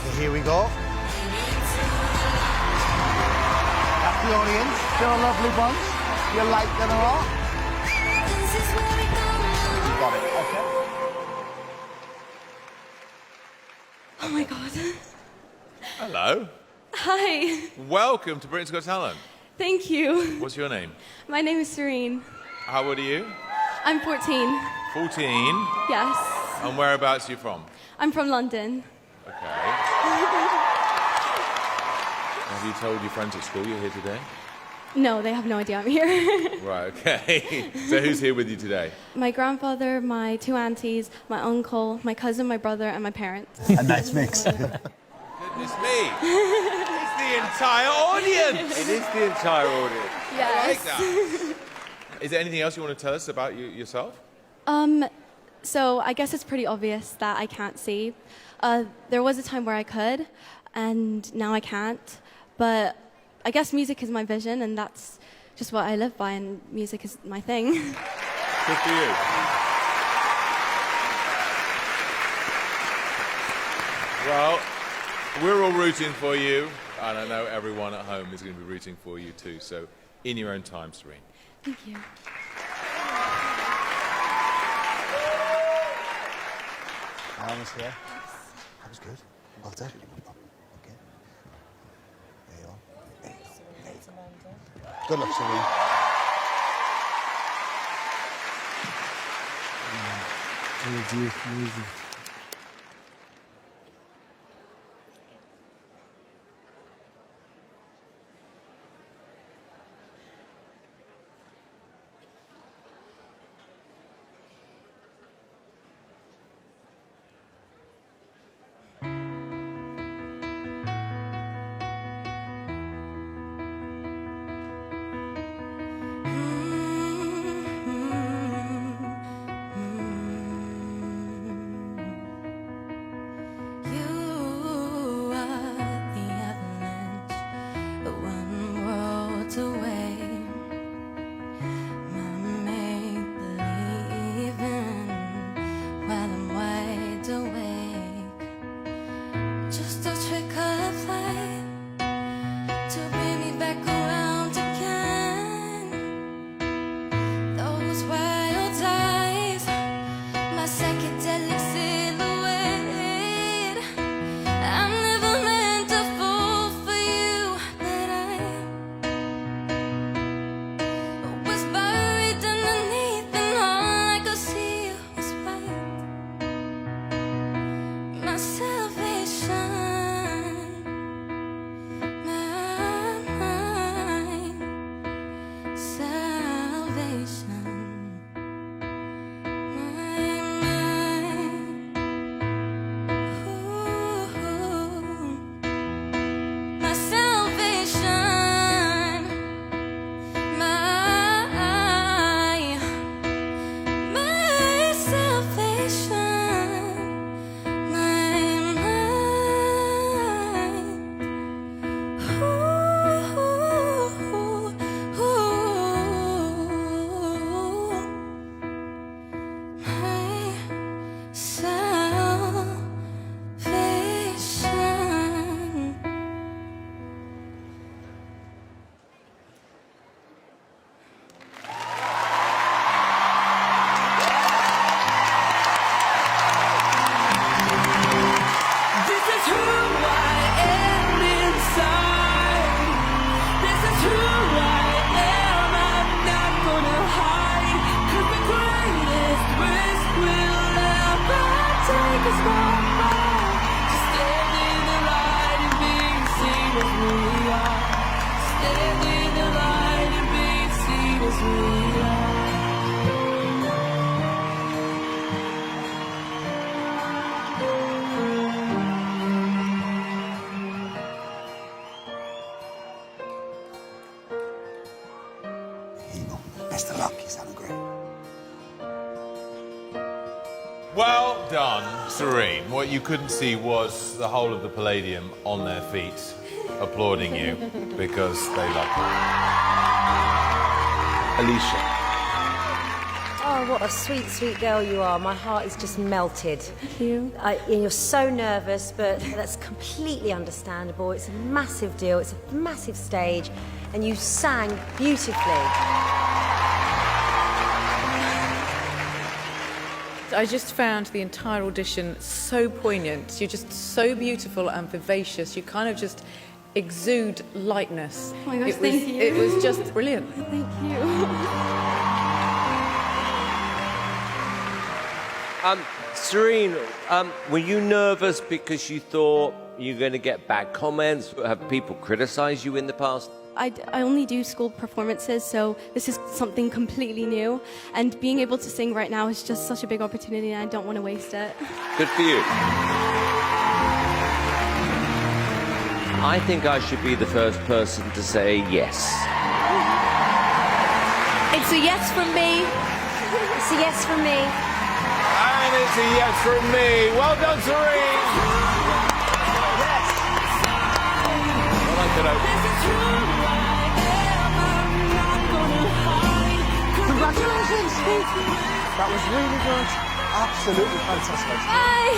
So here we go. That's the audience. Still a lovely bunch. You like them a lot? Got it. Okay. Oh my God. Hello. Hi. Welcome to Britain's Got Talent. Thank you. What's your name? My name is Sirine. How old are you? I'm 14. 14. Yes. And whereabouts are you from? I'm from London. Okay. Have you told your friends at school you're here today? No, they have no idea I'm here. Right, okay. So who's here with you today? My grandfather, my 2 aunties, my uncle, my cousin, my brother, and my parents. A nice mix. Goodness me. It's the entire audience. It is the entire audience. Yes. I like that. Is there anything else you want to tell us about yourself? So I guess it's pretty obvious that I can't see. There was a time where I could, and now I can't. But I guess music is my vision, and that's just what I live by, and music is my thing. Good for you. Well, we're all rooting for you, and I know everyone at home is going to be rooting for you too. So, in your own time, Sirine. Thank you. Almost here. That was good. Well done. Okay. There you are. There you go. There you go. Good luck, Sirine. Easy. Best of luck. You sound great. Well done, Sirine. What you couldn't see was the whole of the Palladium on their feet applauding you because they love you. Alicia. Oh, Oh, what a sweet, sweet girl you are. My heart is just melted. Thank you. You're so nervous, but that's completely understandable. It's a massive deal. It's a massive stage, and you sang beautifully. I just found the entire audition so poignant. You're just so beautiful and vivacious. You kind of just exude lightness. Oh my gosh, thank you. It was just brilliant. Thank you. Sirine, were you nervous because you thought you were going to get bad comments? Have people criticised you in the past? I only do school performances, so this is something completely new. And being able to sing right now is just such a big opportunity, and I don't want to waste it. Good for you. I think I should be the first person to say yes. It's a yes from me. It's a yes from me. And it's a yes from me. Well done, Sirine. Yes. Well done, kiddo. Congratulations. That was really good. Absolutely fantastic. Bye.